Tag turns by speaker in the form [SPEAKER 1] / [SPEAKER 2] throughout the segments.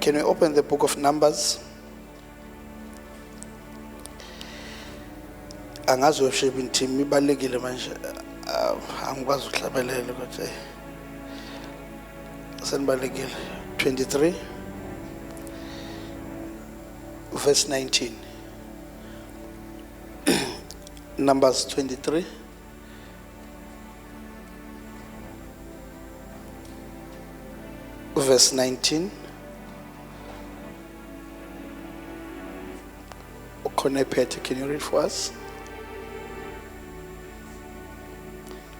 [SPEAKER 1] Can we open the book of Numbers? Angazi worshiping team ibalekile manje angikwazi ukuhlabelela kodwa senibalekile 23 verse 19. Numbers 23 verse 19. Okonepete, can you read for us?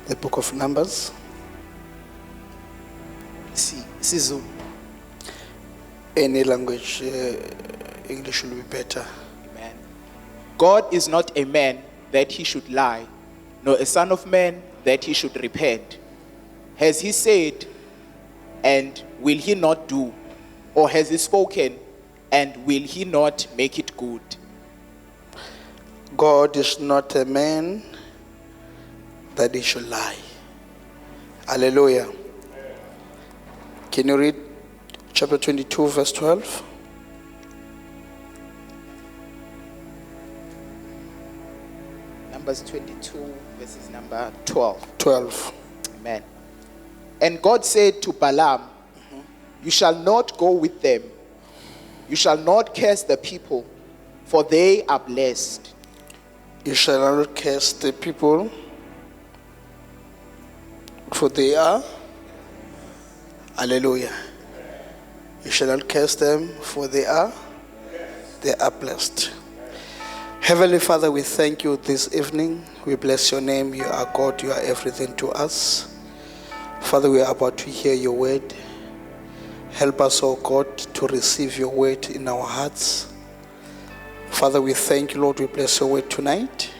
[SPEAKER 1] The book of Numbers.
[SPEAKER 2] Sizu.
[SPEAKER 1] Any language, English will be better.
[SPEAKER 2] Amen. God is not a man that he should lie, nor a son of man that he should repent. Has he said, and will he not do? Or has he spoken, and will he not make it good?
[SPEAKER 1] God is not a man that he should lie. Hallelujah. Can you read chapter 22 verse 12?
[SPEAKER 2] Numbers 22 verses number 12.
[SPEAKER 1] 12.
[SPEAKER 2] Amen. And God said to Balaam, you shall not go with them. You shall not curse the people, for they are blessed.
[SPEAKER 1] You shall not curse the people, for they are. Hallelujah. You shall not curse them, for they are blessed. Heavenly Father, we thank you this evening. We bless your name. You are God. You are everything to us. Father, we are about to hear your word. Help us, oh God, to receive your word in our hearts. Father, we thank you, Lord. We bless your word tonight.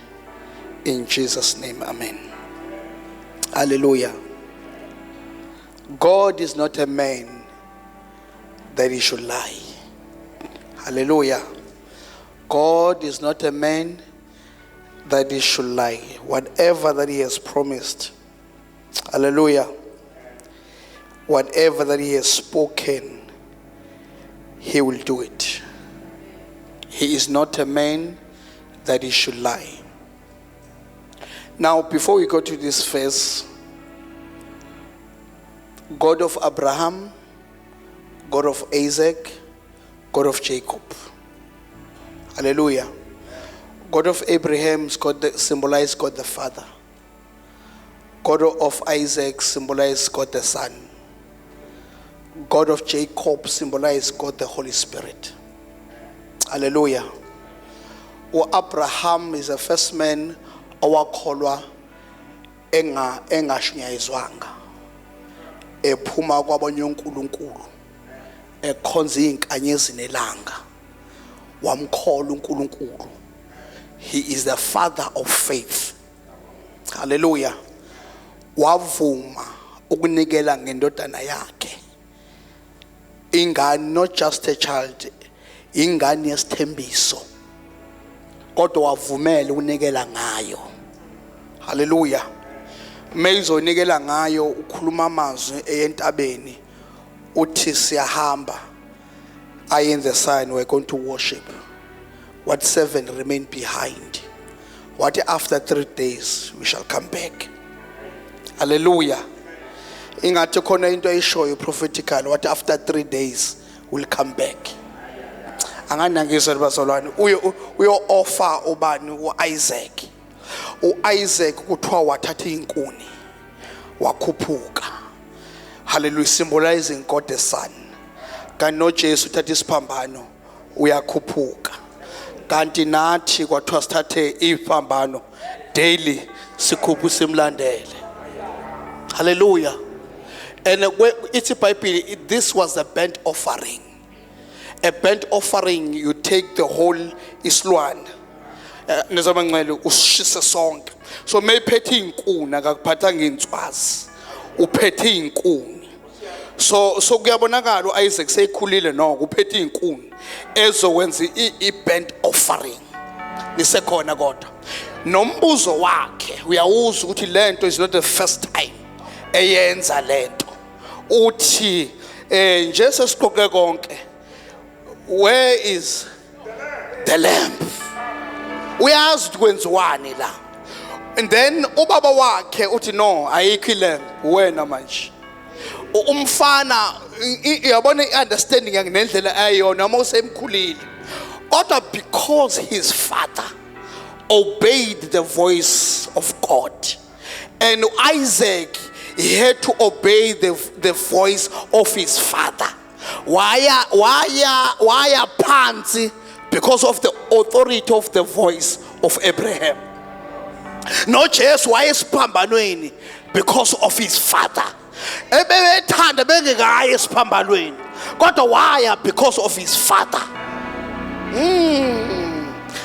[SPEAKER 1] In Jesus' name, amen. Hallelujah. God is not a man that he should lie. Hallelujah. God is not a man that he should lie. Whatever that he has promised, hallelujah, whatever that he has spoken, he will do it. He is not a man that he should lie. Now, before we go to this verse, God of Abraham, God of Isaac, God of Jacob. Hallelujah. God of Abraham symbolized God the Father. God of Isaac symbolized God the Son. God of Jacob symbolized God the Holy Spirit. Hallelujah. Abraham is the first man owakholwa engashunyayizwanga, ephuma kwabanye uNkulunkulu, ekhonza izinkanyezi nelanga, wamkholwa uNkulunkulu. He is the father of faith. Hallelujah. Wavuma ukunikela ngendodana yakhe. Ingane, not just a child, ingane yesithembiso, kodwa wavumela ukunikela ngayo. Hallelujah. Meyizonikela ngayo, ukhuluma amazwi entabeni uthi siyahamba, I and the son were going to worship. What 7 remain behind? What after 3 days we shall come back? Hallelujah. Ingathi khona into eshoyo prophetically, what after 3 days will come back. Anganangizwe bazalwane, uyo offer ubani uIsaac. uIsaac kuthiwa wathatha inkuni wakhuphuka. Hallelujah, symbolizing God the Son. Kanti noJesu uthatha isiphambano uyakhuphuka. Kanti nathi kwathiwa sithathe iphambano daily sikhuphu simlandele. Hallelujah. And it's a Bible, this was a burnt offering. A burnt offering, you take the whole isilwane. Nezamangcwele usishise sonke. So mayiphethe inkuni akakuphatha ngenswazi. Uphethe inkuni. So kuyabonakala uIsaac seyikhulile noko uphethe inkuni ezokwenza i-burnt offering. Nisekhona kodwa. Nombuzo wakhe uyawuza ukuthi lento is not the first time eyenza lento. Uthi nje sesiqoke konke where is the lamb? Uyazi kwenziwani la. And then ubaba wakhe uthi no, ayikho ilamb wena manje. Umfana yabona iunderstanding yakhe nendlela ayona mase emkhulile. Kodwa because his father obeyed the voice of God, and Isaac, he had to obey the voice of his father. Why phansi? Because of the authority of the voice of Abraham. No Jesus wayesiphambanweni because of his father. Ebethanda bengekayi esiphambanweni kodwa waya because of his father.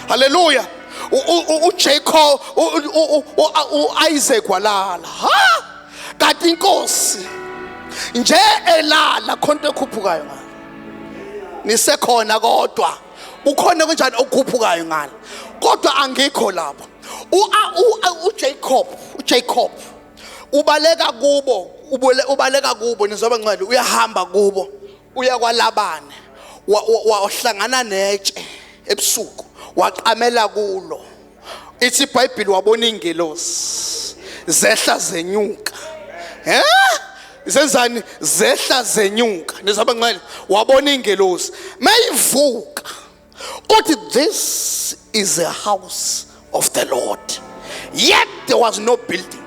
[SPEAKER 1] Hallelujah. Jacob, Isaac walala. Ha? Kanti inkosi nje elala khonto ekhuphukayo ngalo. Nisekhona kodwa ukhona kanjani okhuphukayo ngalo. Kodwa angikho lapha. uJacob ubaleka kubo nizoba ngcwele uyahamba kubo uya kwaLabane wahlangana netshe ebusuku waqamela kulo. Ithi iBhayibheli wabona ingelosi zehla zenyuka. Zenzani zehla zenyuka nizoba ngcwele wabona ingelosi mayivuka uthi this is the house of the Lord, yet there was no building.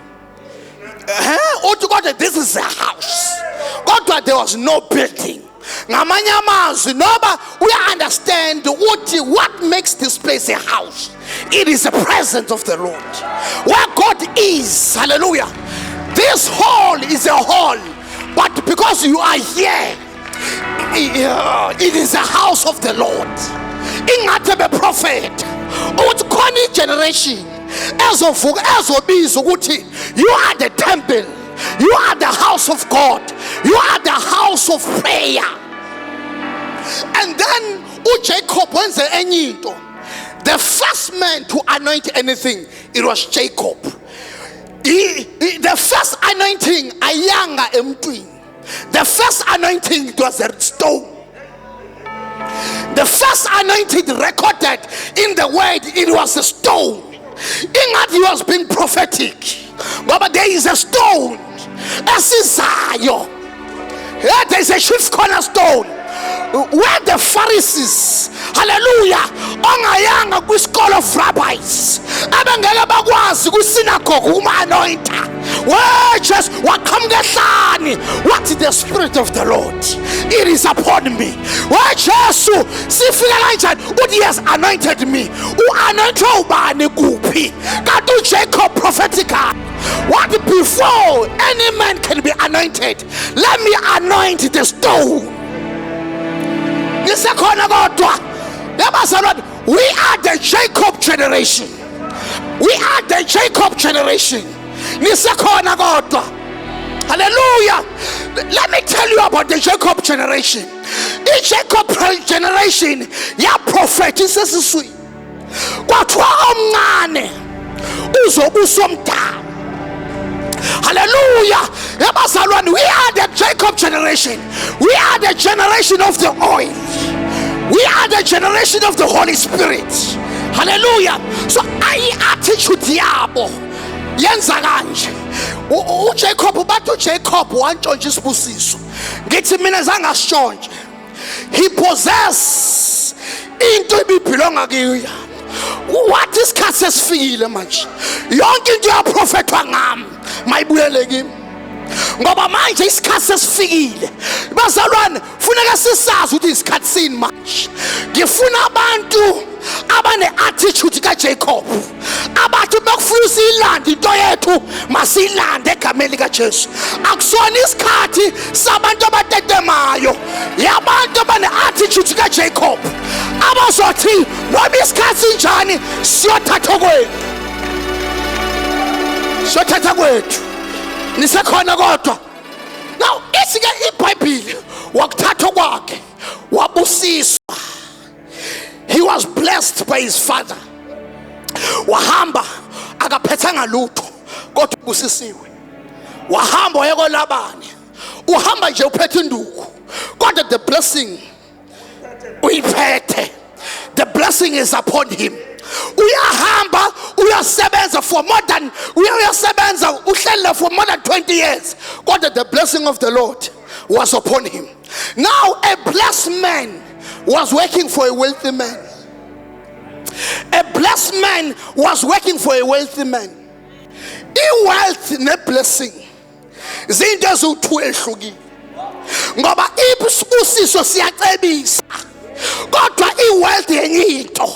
[SPEAKER 1] This is a house. God, there was no building. Ngamanye amazwi noba we understand what makes this place a house. It is the presence of the Lord. Where God is, hallelujah. This hall is a hall, but because you are here, it is a house of the Lord. Ingathi be prophet uthi khona generation ezobiza ukuthi you are the temple, you are the house of God, you are the house of prayer. And then uJacob wenze enye into. The first man to anoint anything, it was Jacob. The first anointing ayanga emntwini. The first anointing, it was a stone. The first anointing recorded in the word, it was a stone. Ingathi he was being prophetic. But there is a stone. Esizayo. There is a chief cornerstone. Where the Pharisees, hallelujah, ongayanga kwi-school of rabbis, abengeke bakwazi kwi-synagogue uma-anointa. Where just wakamgehlani, what is the Spirit of the Lord? It is upon me. Where Jesu sifika kanjani uthi he has anointed me. U-anointed ubani kuphi? Kanti uJacob prophetica. What before any man can be anointed, let me anoint the stone. We are the Jacob generation. We are the Jacob generation. Hallelujah. Let me tell you about the Jacob generation. The Jacob generation, ya prophet isesiswi. Kwathiwa omncane uzobusa omdala. Hallelujah. We are the Jacob generation. We are the generation of the oil. We are the generation of the Holy Spirit. Hallelujah. So attitude yabo yenza kanje. uJacob bathi uJacob wantshontsha isibusiso. Ngithi mina zangasitshontshe. He possess into ebibelonga kuye. What is sesifikile manje? Yonke into yaprofethwa ngami mayibuyele kimi. Ngoba manje isikhathi sesifikile. Bazalwane, funeka sisazi ukuthi isikhathi sini manje. Ngifuna abantu abane attitude kaJacob. Abantu bakufuna silande into yethu, masilande egameni likaJesu. Akusona isikhathi sabantu abatetemayo. Yabantu abane attitude kaJacob. Abazothi noma isikhathi sinjani siyothatha kwethu. Siyothatha kwethu. Nisekhona kodwa. Now isike iBhayibheli wakuthatha kwakhe wabusiswa. He was blessed by his father. Wahamba akaphethanga lutho kodwa ubusisiwe. Wahamba waya kwaLabane. Uhamba nje uphethe induku. Kodwa the blessing uyiphethe. The blessing is upon him. Uyahamba uyasebenza for more than uyasebenza uhlele for more than 20 years. God, the blessing of the Lord was upon him. Now a blessed man was working for a wealthy man. A blessed man was working for a wealthy man. I-wealth ne-blessing zinto eziwu-2 ehlukile. Ngoba isibusiso siyacebisa, kodwa i-wealth yenye into.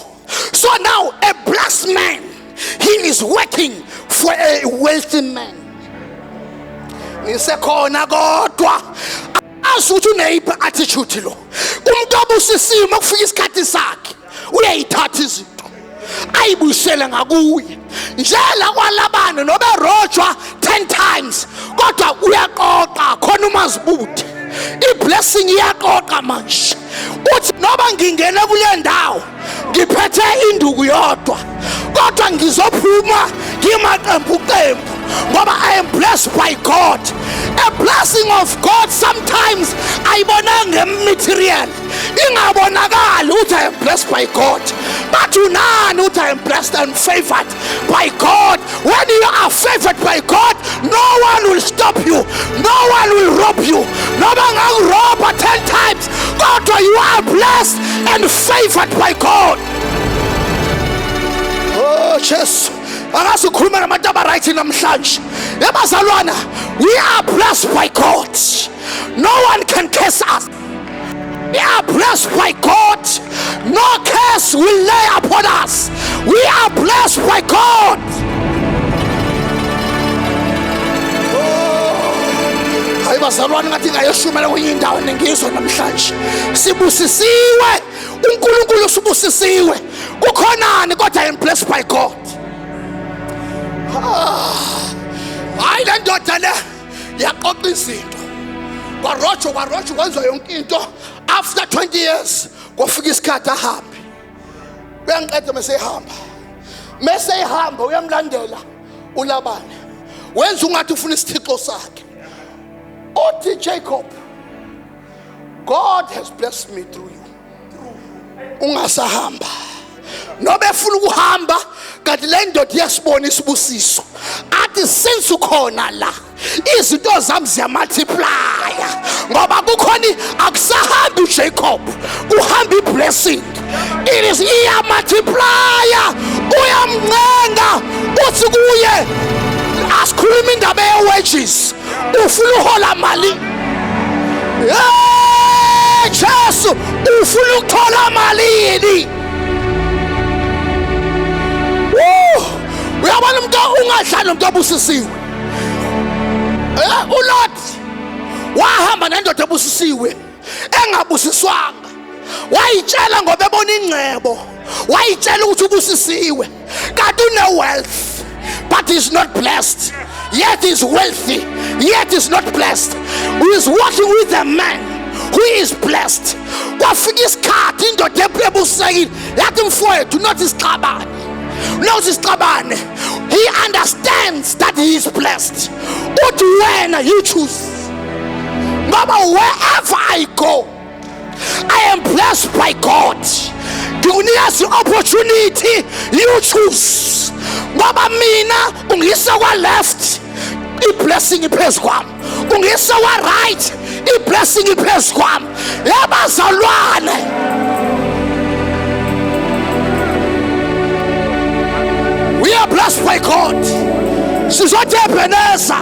[SPEAKER 1] So now a blessed man, he is working for a wealthy man. Nisekhona kodwa asuthi uneyiphi attitude lo. Umuntu obusisiwe makufika isikhathi sakhe uyayithatha izinto ayibuyisele ngakuye. Njela kwalabana nobe rojwa 10 times kodwa uyaqoqa khona umazibude. I-blessing iyaqoqa manje. Uthi noba ngingena kule ndawo ngiphethe induku yodwa kodwa ngizophuma ngimaqembu qembu ngoba I am blessed by God. A blessing of God sometimes ayibona ngematerial, ingabonakali uthi I am blessed by God, but unani uthi I am blessed and favored by God. When you are favored by God, no one will stop you, no one will rob you. Noba ngakuroba 10 times kodwa you are blessed and favored by God. Oh Jesus, akasukhuluma nabantu abaright namhlanje. Yabazalwana, we are blessed by God. No one can curse us. We are blessed by God. No curse will lay upon us. We are blessed by God. Hayi bazalwana, ngathi ngayeshumela kwenye indawo nengizwe namhlanje. Sibusisiwe, uNkulunkulu usibusisiwe. Kukhonani kodwa I am blessed by God. Hayi le ndoda le yaqoqa izinto. Kwarojo kwenza yonke into. After 20 years kwafika isikhathi ahambe. Uyangiqeda mase ehamba uyamlandela uLabani. Wenza ungathi ufuna isithixo sakhe. Uthi Jacob, God has blessed me through you. Ungasahamba. Nobe ufuna ukuhamba kanti le ndoda iyasibona isibusiso. Athi since ukhona la izinto zami ziyamultiplya ngoba kukhona akusahambi uJacob, uhamba iblessing. It is iyamultiplya. Uyamncenga uthi kuye asikhuluma indaba ye-wages, ufuna uhola mali. Jesu, ufuna ukuthola malini? Uyabona umuntu ungadlali umuntu obusisiwe. uLot wahamba nendoda ebusisiwe engabusiswanga. Wayitshela ngoba ebona ingcebo, wayitshela ukuthi ubusisiwe kanti une-wealth but is not blessed, yet is wealthy, yet is not blessed. He is working with a man who is blessed. Kwafika isikhathi indoda ebusekile yathi mfowethu notice Xabane. Notice Xabane. He understands that he is blessed. But when you choose, Baba, wherever I go, I am blessed by God. Gives you opportunity, you choose. Baba mina ungisa wa left, I blessing iphezu kwami. Ungisa wa right, I blessing iphezu kwami. Yabazalwane, we are blessed by God. Sizothe Ebeneza,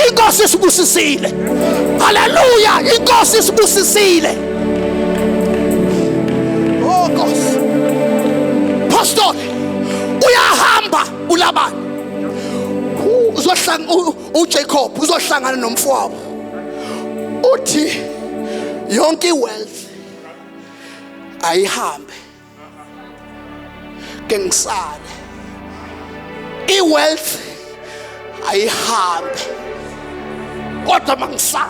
[SPEAKER 1] inkosi isibusisile. Hallelujah, inkosi isibusisile. Oh God. Pastor, uyahamba uLabani. Uzohlanga uJacob, uzohlangana nomfowabo. Uthi yonke iwealth ayihambe ke ngisale. I-wealth ayihambe kodwa mangisale.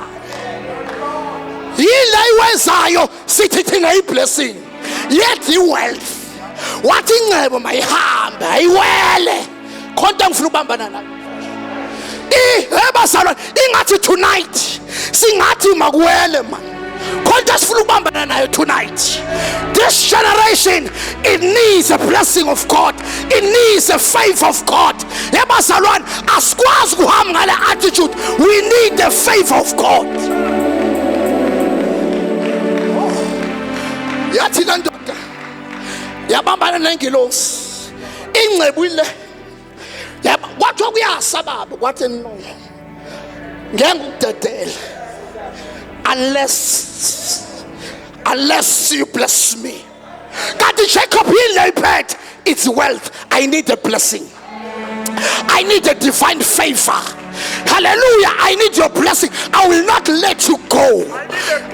[SPEAKER 1] Yile iwenzayo sithi thina i-blessing, yet i-wealth wathi ingcebo mayihambe ayiwele. Khonto ngifuna ukubambana nayo. Ebazalwane, ingathi tonight singathi makuwele man. kodwa sifuna ukubambana nayo tonight. This generation, it needs a blessing of God, it needs a faith of God. Yabazalwane, asikwazi ukuhamba ngale attitude. We need the faith of God. Yathi le ndoda yabambana nengilosi, ingcebu ile kwathi kuyasababa, kwathi no, ngeke ukudedele unless you bless me. God, Jacob, he labored. It's wealth. I need a blessing. I need a divine favor. Hallelujah. I need your blessing. I will not let you go.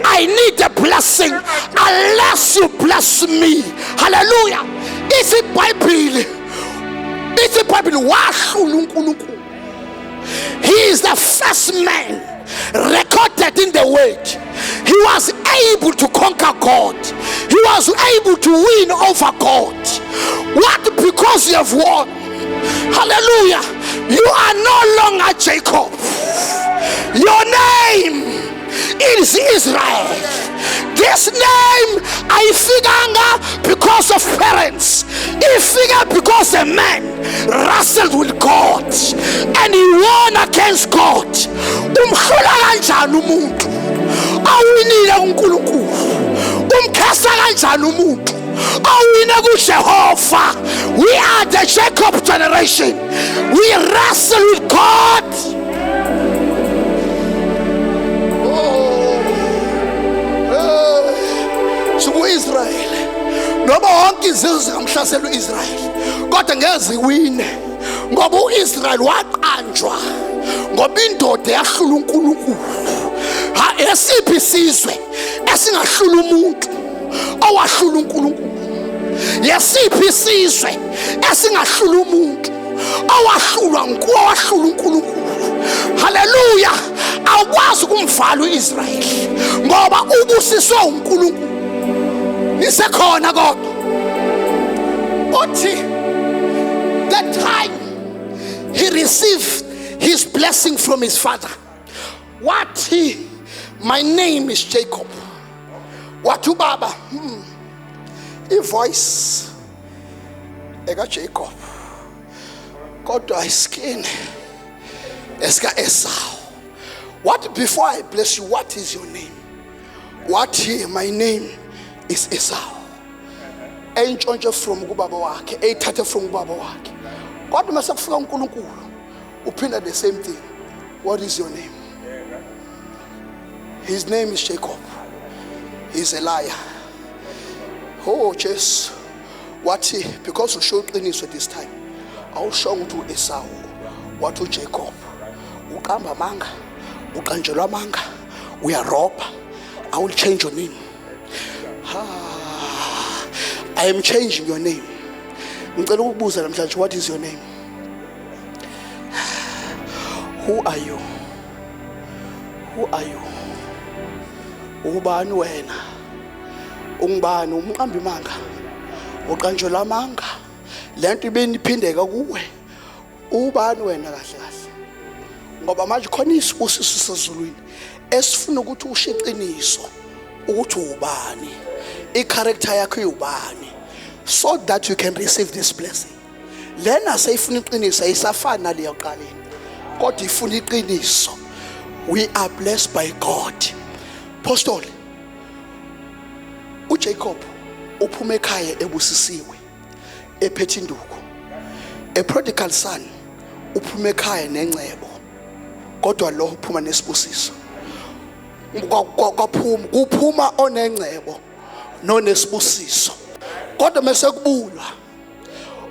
[SPEAKER 1] I need a blessing unless you bless me. Hallelujah. Is it Bible? Is it Bible? He is the first man recorded in the word. He was able to conquer God. He was able to win over God. What? Because you have won. Hallelujah. You are no longer Jacob. Your name is Israel. This name I figure because of parents. He figured because a man wrestled with God and he won against God. Umhlula kanjani umuntu awinile uNkulunkulu? Umkhasa kanjani umuntu awine kuJehova? We are the Jacob generation. We wrestle with God. Israel noma wonke izizwe zamhlasela uIsrael kodwa ngeze wine ngoba uIsrael waqanjwa ngoba indoda yahlula uNkulunkulu. Esiphi isizwe esingahlula umuntu owahlula uNkulunkulu? Yesiphi isizwe esingahlula umuntu owahlulwa uNkulunkulu? Hallelujah. Awukwazi ukumvala uIsrael ngoba ubusiswe uNkulunkulu. Nisekhona kodwa uthi that time he received his blessing from his father. What my name is Jacob. What ubaba? A voice eka Jacob kodwa iskin eska Esau. What? Before I bless you, what is your name? What? My name is Esau. Entshontshe from kubaba wakhe, ethathe from kubaba wakhe. Kodwa mase kufika uNkulunkulu uphinda the same thing. What is your name? His name is Jacob. He's a liar. Oh Jesus. What? Because you showed qiniso this time. Awusho ukuthi Esau, what Jacob. Uqamba manga, uqanjelwa manga, uyaroba. I will change your name. I am changing your name. Ngicela ukubuza namhlanje, what is your name? Who are you? Who are you? Ubani wena? Ungubani? Umqambi manga, uqanjelwa manga. Lento ibeniphindeka kuwe. Ubani wena kahle kahle? Ngoba manje khona isibusiso sezulwini esifuna ukuthi usho iqiniso ukuthi ubani, i-character yakho ubani, so that you can receive this blessing. Lena sayifuna iqiniso ayisafani naleyo qaleni kodwa ifuna iqiniso. We are blessed by God. Apostle uJacob uphuma ekhaya ebusisiwe ephethe induku. A prodigal son uphuma ekhaya nencebo kodwa lo uphuma nesibusiso. Kuphuma onencebo nonesibusiso kodwa mase kubulwa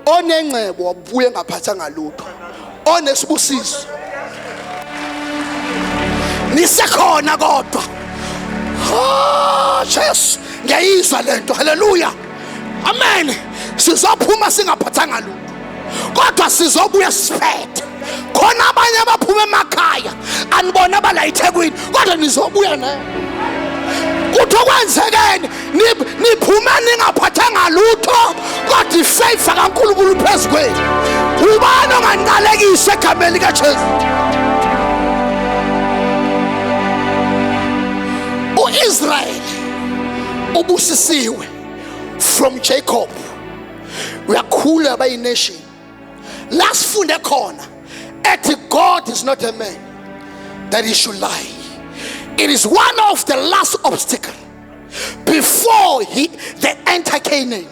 [SPEAKER 1] onencebo wabuye ngaphathanga lutho, onesibusiso nisekhona kodwa. Jesus, ngiyayizwa lento. Hallelujah, amen. Sizophuma singaphathanga lutho kodwa sizobuya siphethe. Khona abanye abaphuma emakhaya anibona abala eThekwini kodwa nizobuya naye. Kuthi okwenzekeni niphuma ningaphathanga lutho kodwa ifavor kaNkulunkulu phezu kwenu. Ubani onganiqalekisa egameni likaJesu? uIsrael ubusisiwe from Jacob uyakhula by nation. Last funde khona ethi God is not a man that he should lie. It is one of the last obstacle before they enter Canaan.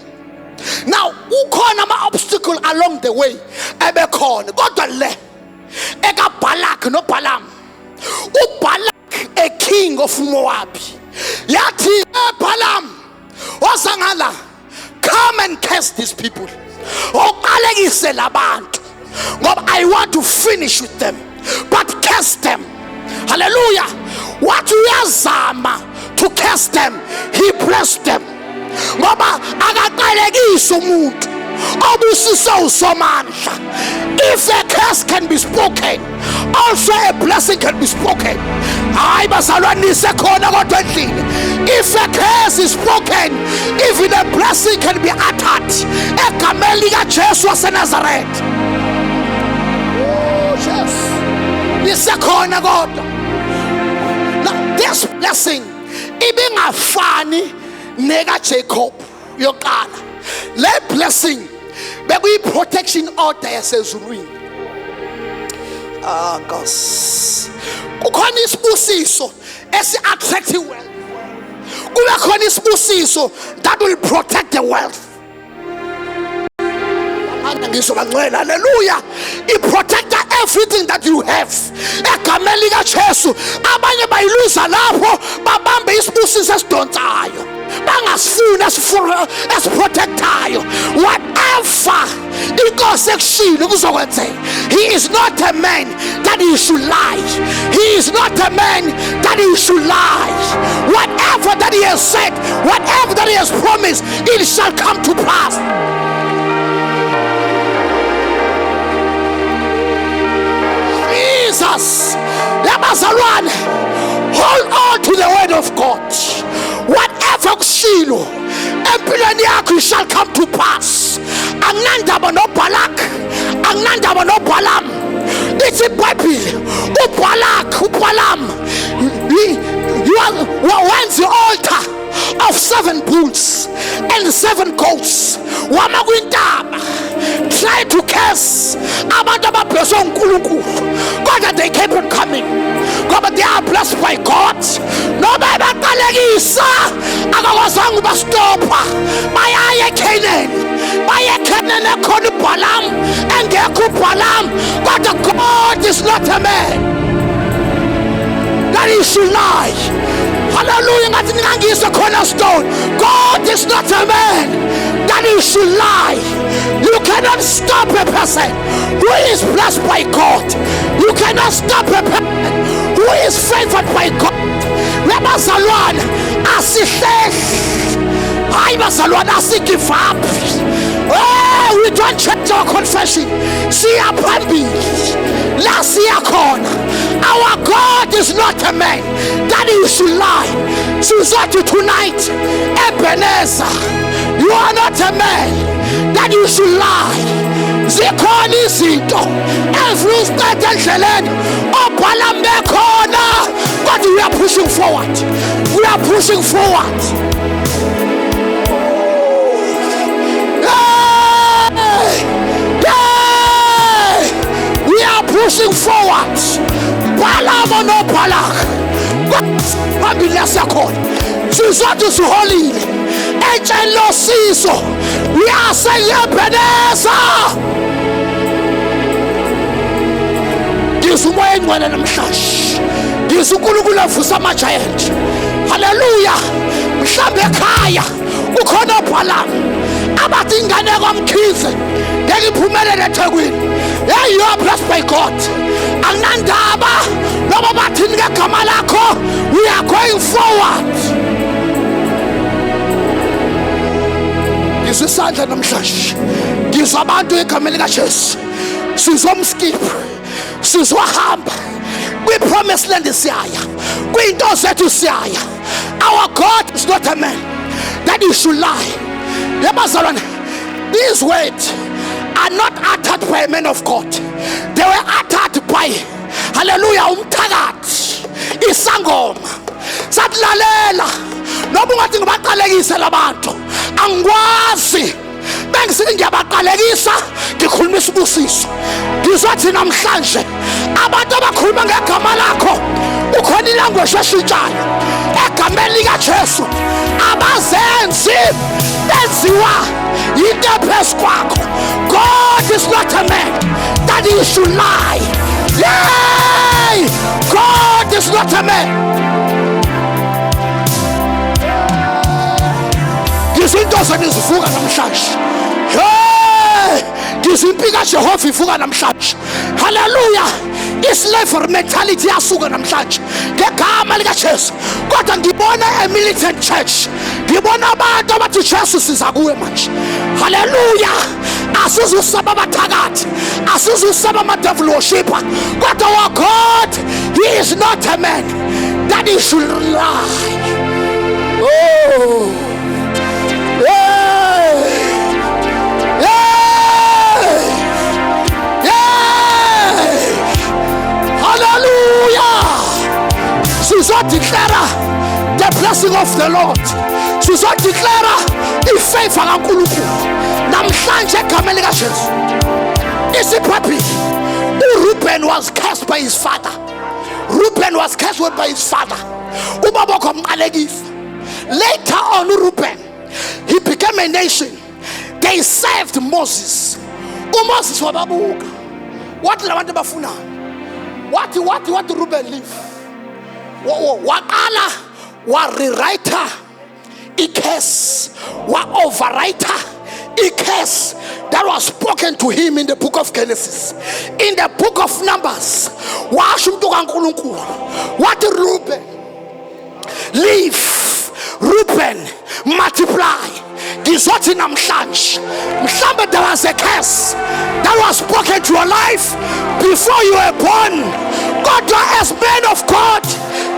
[SPEAKER 1] Now ukhona ama obstacle along the way ebekhona kodwa le eka Balak no Balaam. uBalak a king of Moab yathi Balaam wasangala, come and curse these people. Oqalekise labantu ngoba I want to finish with them, but curse them. Hallelujah. What uyazama to curse them, he blessed them. Ngoba akaqalekise umuntu obusise usomandla. If a curse can be spoken, also a blessing can be spoken. Hayi bazalwane sekhona kodwa endlini. If a curse is spoken, even a blessing can be uttered. Egameni likaJesu waseNazaretha. Yes. Isekhona kodwa. Now this blessing ibingafani neka Jacob yoqala. Le blessing bekuyi protection order yasezulwini. Nkosi. Kukhona isibusiso esi attractive wealth. Kube khona isibusiso that will protect the wealth. Hallelujah. It protects everything that you have. Egameni likaJesu abanye bayiluza lapho babambe isibusiso esidonsayo. Bangasifuna esiprotectayo. Whatever inkosi ekushilo kuzokwenzeka. He is not a man that he should lie. He is not a man that he should lie. Whatever that he has said, whatever that he has promised, it shall come to pass. Jesus, hold on to the word of God. Whatever kushilo empilweni yakho shall come to pass. Anginandaba no Balak, anginandaba no Balaam. It's a Bible. Balaam, when's the altar of 7 bulls and 7 goats? Wamakwintaba try to curse abantu abablesswe uNkulunkulu, kodwa they keep on coming. Ngoba they are blessed by God. Noma baqalekisa akakwazanga ubastopha bayaye eCanaan. Baye eCanaan ekhona uBalaam engekho uBalaam, kodwa God is not a man that he should lie. Hallelujah. Ngathi ngangise cornerstone. God is not a man that he should lie. You cannot stop a person who is blessed by God. You cannot stop a person who is favored by God. Bazalwane asihlehli. Hayi bazalwane asigive up. Oh, we don't change our confession. Siya phambili. La siya khona. Our God is not a man that he should lie. Sizathu tonight, Ebenezer, you are not a man that you should lie. Zikhona izinto eziwusiqeda endleleni oBalaam bekhona, but we are pushing forward. We are pushing forward. We are pushing forward. Balaam no Balak. Phambili yasekhona. Sizathu siholile. Etshelo siso. Uyaseyebeneza. Ngizwa umoya engcwele namhlanje. Ngizwa uNkulunkulu avusa ama-giant. Hallelujah. Mhlawumbe ekhaya ukhona uBalaam abathi ingane kwamkhize ngeke iphumelele eThekwini. Hey, you are blessed by God. Anandaba noba bathini ngegama lakho, we are going forward. Ngizwa isandla namhlanje. Ngizwa abantu egameni likaJesu. Sizwa umskipho. Sizwa hamba. Kwi-promised land siyaya. Kwinto zethu siyaya. Our God is not a man that he should lie. Yabazalwane, these words are not uttered by a man of God. They were uttered by, hallelujah, umthakathi, isangoma satlalela noma ungathi ngibaqalekise labantu angikwazi bengisithi ngiyabaqalekisa ngikhuluma isibusiso ngizothi namhlanje abantu abakhuluma ngegama lakho ukhona ilanguage eshintshayo egameni likaJesu abazenzi benziwa yinto ephezu kwakho. God is not a man that he should lie. Yay! God is not a man. Izinto zenizivuka namhlanje. Hey! Izimpika Jehova ivuka namhlanje. Hallelujah. Islavery mentality yasuka namhlanje ngegama likaJesu. Kodwa ngibona a militant church. Ngibona abantu abathi Jesu siza kuwe manje. Hallelujah. Asizusaba abathakathi. Asizusaba ama-devil worshipper. Kodwa our God, he is not a man that he should lie. Oh. Declare the blessing of the Lord. Declare ifavor kaNkulunkulu namhlanje egameni likaJesu. Isiphaphi uReuben was cursed by his father. Reuben was cursed by his father. Ubaba kwamqalekisa. Later on uReuben, he became a nation. They served Moses. uMoses wababuka. Wathi labantu bafuna. Wathi Reuben live. Waqala wa rewriter i-curse, wa overwriter i-curse that was spoken to him in the book of Genesis. In the book of Numbers, washo umuntu kaNkulunkulu wathi Reuben live, Reuben multiply. Ngizothi namhlanje mhlambe there was a curse that was spoken to your life before you were born. God, as men of God,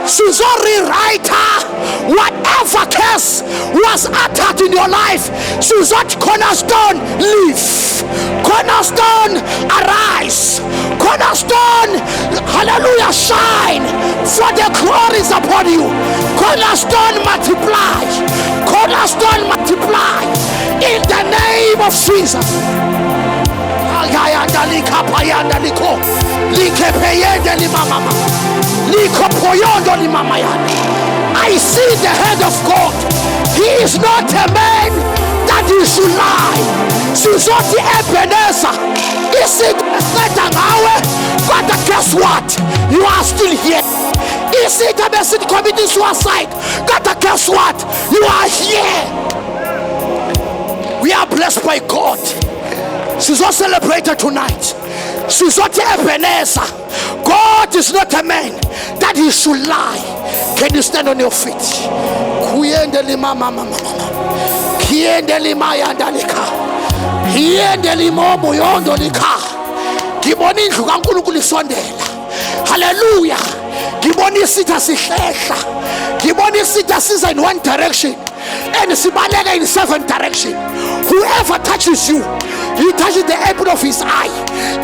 [SPEAKER 1] rewriter, whatever curse was uttered in your life, cornerstone live, cornerstone arise, cornerstone hallelujah shine, for the glory is upon you. Cornerstone multiply, cornerstone multiply in the name of Jesus. I see the hand of God. He is not a man that he should lie. Sizoti Ebenezer. Is it but guess what? You are still here. Is it a person committing suicide? But guess what? You are here. We are blessed by God. She's all celebrated tonight. She's not Ebenezer. God is not a man that he should lie. Can you stand on your feet? Kiendeli mama mama mama. Kiendeli maya ndalika. Kiendeli mobo yondo lika. Kiboni indlu kaNkulunkulu isondela. Hallelujah. Kiboni isitha sihlehla. Kiboni isitha siza in one direction and sibaleka in seven direction. Whoever touches you, he touches the apple of his eye.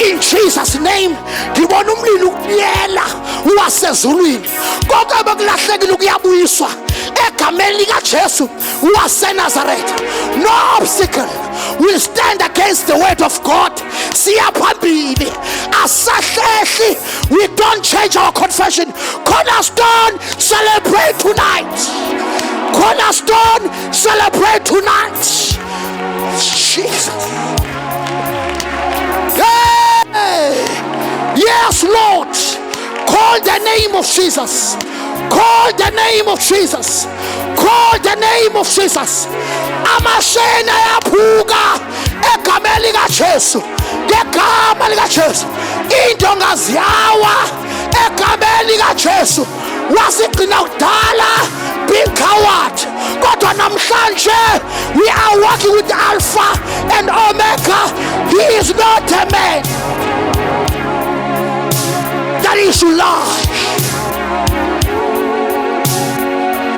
[SPEAKER 1] In Jesus' name, ngibona umlilo ukuyela wasezulwini. Konke bekulahlekile kuyabuyiswa egameni likaJesu waseNazaretha. No obstacle will stand against the word of God. Siyaphambili asahlehli. We don't change our confession. Cornerstone, celebrate tonight. Cornerstone, celebrate tonight. Jesus. Hey. Yes, Lord. Call the name of Jesus. Call the name of Jesus. Call the name of Jesus. Amashena yaphuka egameni likaJesu. Ngegama likaJesu. Indonga ziyawa egameni likaJesu. Wasigcina kudala being coward. Kodwa namhlanje we are working with Alpha and Omega. He is not a man that he should lie.